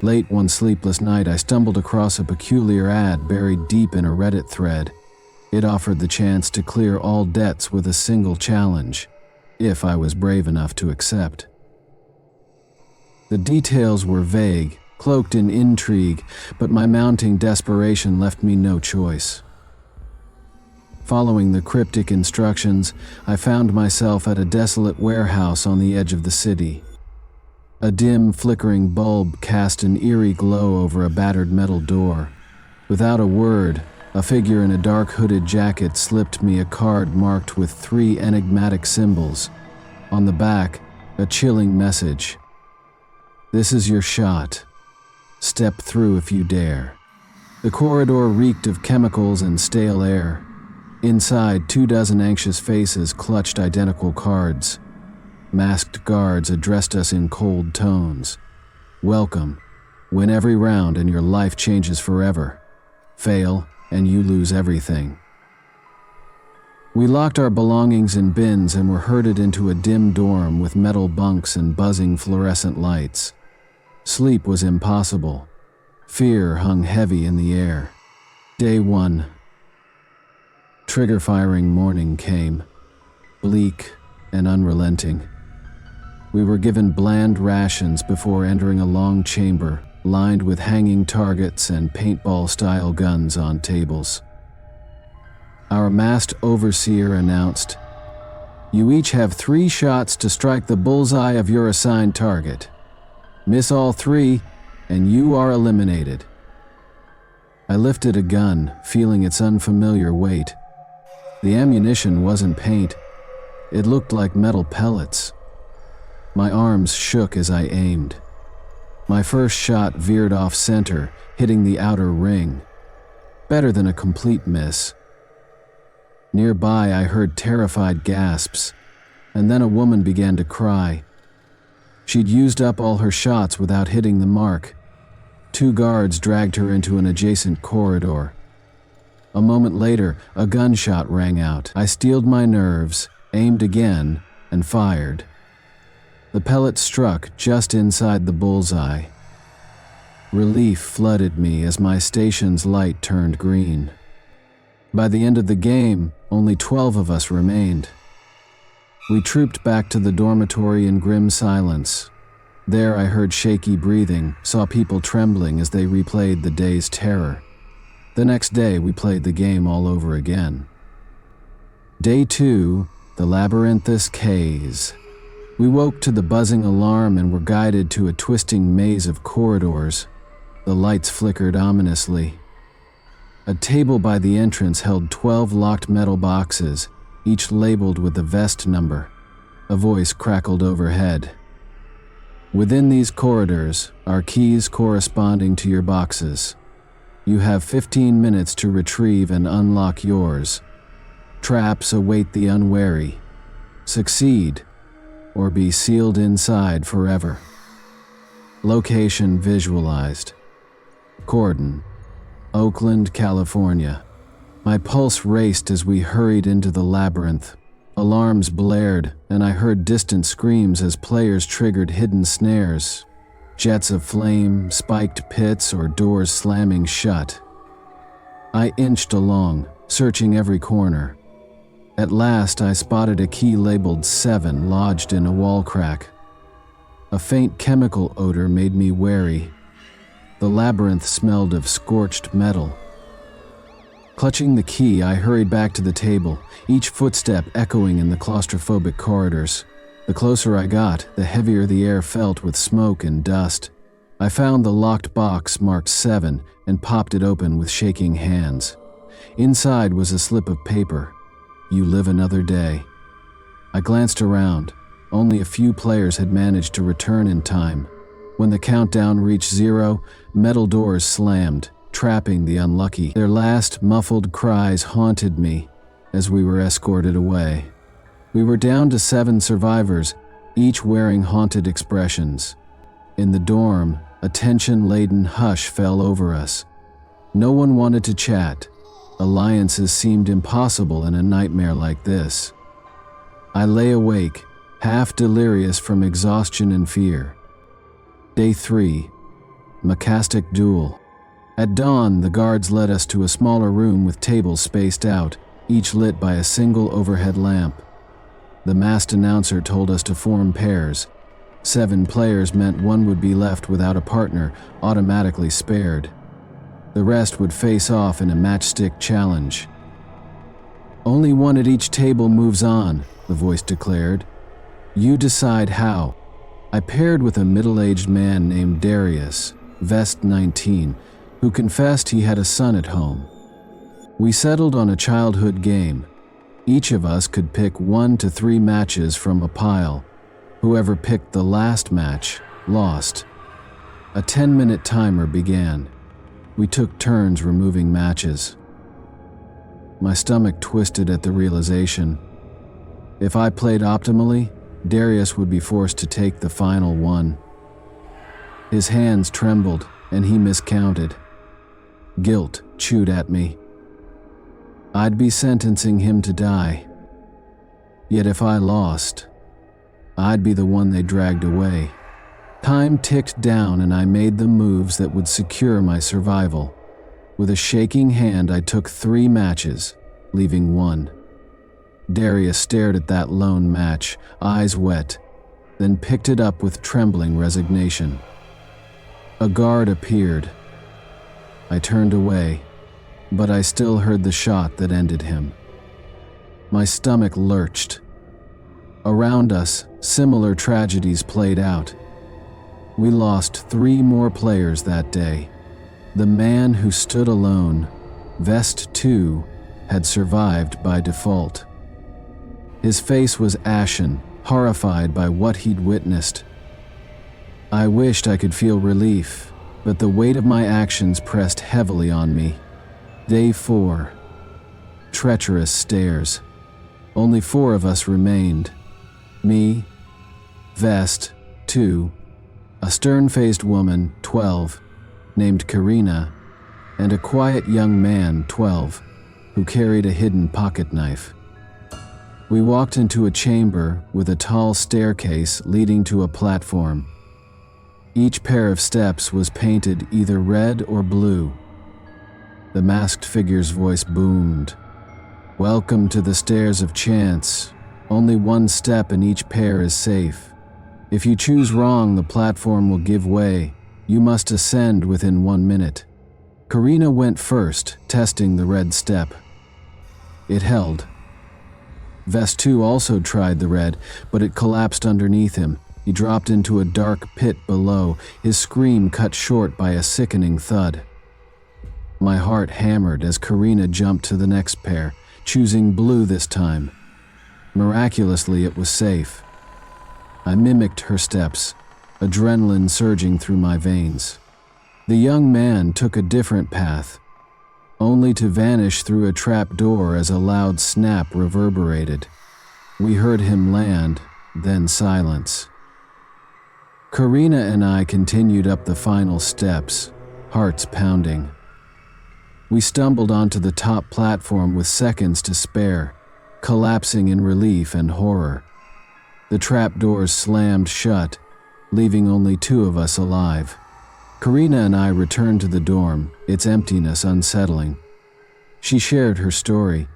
Late one sleepless night, I stumbled across a peculiar ad buried deep in a Reddit thread. It offered the chance to clear all debts with a single challenge, if I was brave enough to accept. The details were vague, cloaked in intrigue, but my mounting desperation left me no choice. Following the cryptic instructions, I found myself at a desolate warehouse on the edge of the city. A dim, flickering bulb cast an eerie glow over a battered metal door. Without a word, a figure in a dark hooded jacket slipped me a card marked with 3 enigmatic symbols. On the back, a chilling message. "This is your shot. Step through if you dare." The corridor reeked of chemicals and stale air. Inside, 24 anxious faces clutched identical cards. Masked guards addressed us in cold tones. "Welcome. Win every round and your life changes forever. Fail, and you lose everything." We locked our belongings in bins and were herded into a dim dorm with metal bunks and buzzing fluorescent lights. Sleep was impossible. Fear hung heavy in the air. Day 1. Trigger-firing morning came, bleak and unrelenting. We were given bland rations before entering a long chamber lined with hanging targets and paintball-style guns on tables. Our masked overseer announced, "You each have 3 shots to strike the bullseye of your assigned target. Miss all 3, and you are eliminated." I lifted a gun, feeling its unfamiliar weight. The ammunition wasn't paint. It looked like metal pellets. My arms shook as I aimed. My first shot veered off center, hitting the outer ring. Better than a complete miss. Nearby, I heard terrified gasps, and then a woman began to cry. She'd used up all her shots without hitting the mark. 2 guards dragged her into an adjacent corridor. A moment later, a gunshot rang out. I steeled my nerves, aimed again, and fired. The pellet struck just inside the bullseye. Relief flooded me as my station's light turned green. By the end of the game, only 12 of us remained. We trooped back to the dormitory in grim silence. There I heard shaky breathing, saw people trembling as they replayed the day's terror. The next day, we played the game all over again. Day 2, the Labyrinthus Caves. We woke to the buzzing alarm and were guided to a twisting maze of corridors. The lights flickered ominously. A table by the entrance held 12 locked metal boxes, each labeled with the vest number. A voice crackled overhead. "Within these corridors are keys corresponding to your boxes. You have 15 minutes to retrieve and unlock yours. Traps await the unwary. Succeed, or be sealed inside forever." Location visualized. Cordon, Oakland, California. My pulse raced as we hurried into the labyrinth. Alarms blared, and I heard distant screams as players triggered hidden snares. Jets of flame, spiked pits, or doors slamming shut. I inched along, searching every corner. At last, I spotted a key labeled 7 lodged in a wall crack. A faint chemical odor made me wary. The labyrinth smelled of scorched metal. Clutching the key, I hurried back to the table, each footstep echoing in the claustrophobic corridors. The closer I got, the heavier the air felt with smoke and dust. I found the locked box marked 7 and popped it open with shaking hands. Inside was a slip of paper. "You live another day." I glanced around. Only a few players had managed to return in time. When the countdown reached 0, metal doors slammed, trapping the unlucky. Their last muffled cries haunted me as we were escorted away. We were down to 7 survivors, each wearing haunted expressions. In the dorm, a tension-laden hush fell over us. No one wanted to chat. Alliances seemed impossible in a nightmare like this. I lay awake, half delirious from exhaustion and fear. Day 3. Macastic duel. At dawn, the guards led us to a smaller room with tables spaced out, each lit by a single overhead lamp. The masked announcer told us to form pairs. 7 players meant one would be left without a partner, automatically spared. The rest would face off in a matchstick challenge. "Only one at each table moves on," the voice declared. "You decide how." I paired with a middle-aged man named Darius, Vest 19, who confessed he had a son at home. We settled on a childhood game. Each of us could pick 1 to 3 matches from a pile. Whoever picked the last match lost. A 10-minute timer began. We took turns removing matches. My stomach twisted at the realization. If I played optimally, Darius would be forced to take the final one. His hands trembled, and he miscounted. Guilt chewed at me. I'd be sentencing him to die. Yet if I lost, I'd be the one they dragged away. Time ticked down, and I made the moves that would secure my survival. With a shaking hand, I took 3 matches, leaving 1. Darius stared at that lone match, eyes wet, then picked it up with trembling resignation. A guard appeared. I turned away, but I still heard the shot that ended him. My stomach lurched. Around us, similar tragedies played out. We lost 3 more players that day. The man who stood alone, Vest 2, had survived by default. His face was ashen, horrified by what he'd witnessed. I wished I could feel relief, but the weight of my actions pressed heavily on me. Day 4. Treacherous stairs. Only 4 of us remained. Me, Vest 2, a stern-faced woman, 12, named Karina, and a quiet young man, 12, who carried a hidden pocket knife. We walked into a chamber with a tall staircase leading to a platform. Each pair of steps was painted either red or blue. The masked figure's voice boomed. "Welcome to the stairs of chance. Only 1 step in each pair is safe. If you choose wrong, the platform will give way. You must ascend within 1 minute." Karina went first, testing the red step. It held. Vest 2 also tried the red, but it collapsed underneath him. He dropped into a dark pit below, his scream cut short by a sickening thud. My heart hammered as Karina jumped to the next pair, choosing blue this time. Miraculously, it was safe. I mimicked her steps, adrenaline surging through my veins. The young man took a different path, only to vanish through a trap door as a loud snap reverberated. We heard him land, then silence. Karina and I continued up the final steps, hearts pounding. We stumbled onto the top platform with seconds to spare, collapsing in relief and horror. The trap doors slammed shut, leaving only 2 of us alive. Karina and I returned to the dorm, its emptiness unsettling. She shared her story.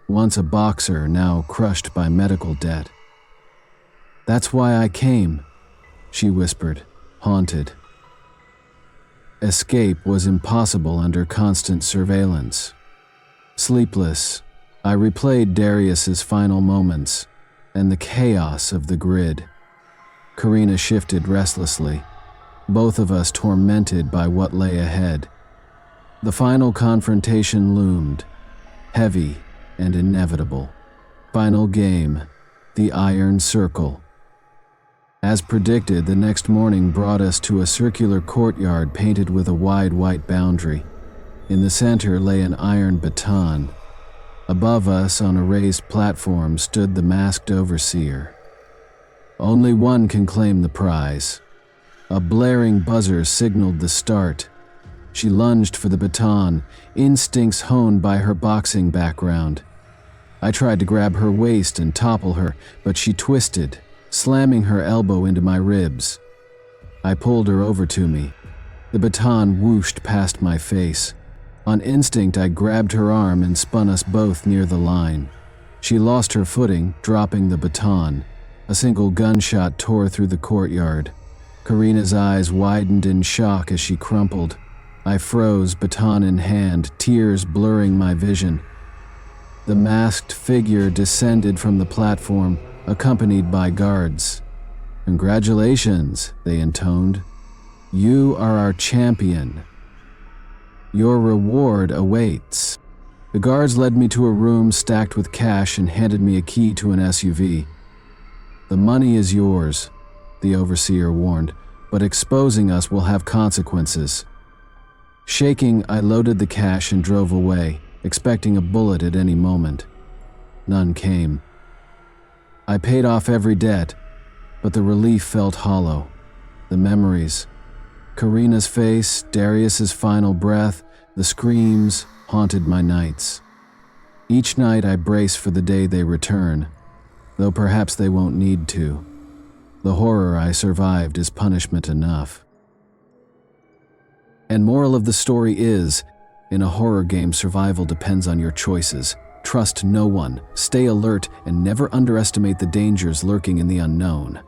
Once a boxer, now crushed by medical debt. "That's why I came," she whispered, haunted. Escape was impossible under constant surveillance. Sleepless, I replayed Darius's final moments and the chaos of the grid. Karina shifted restlessly, both of us tormented by what lay ahead. The final confrontation loomed, heavy and inevitable. Final game, the Iron Circle. As predicted, the next morning brought us to a circular courtyard painted with a wide white boundary. In the center lay an iron baton. Above us, on a raised platform, stood the masked overseer. Only one can claim the prize. A blaring buzzer signaled the start. She lunged for the baton, instincts honed by her boxing background. I tried to grab her waist and topple her, but she twisted, slamming her elbow into my ribs. I pulled her over to me. The baton whooshed past my face. On instinct, I grabbed her arm and spun us both near the line. She lost her footing, dropping the baton. A single gunshot tore through the courtyard. Karina's eyes widened in shock as she crumpled. I froze, baton in hand, tears blurring my vision. The masked figure descended from the platform, accompanied by guards. "Congratulations," they intoned. "You are our champion. Your reward awaits." The guards led me to a room stacked with cash and handed me a key to an SUV. "The money is yours," the overseer warned, "but exposing us will have consequences." Shaking, I loaded the cash and drove away, expecting a bullet at any moment. None came. I paid off every debt, but the relief felt hollow. The memories, Karina's face, Darius's final breath, the screams haunted my nights. Each night I brace for the day they return, though perhaps they won't need to. The horror I survived is punishment enough. And moral of the story is, in a horror game, survival depends on your choices. Trust no one, stay alert, and never underestimate the dangers lurking in the unknown.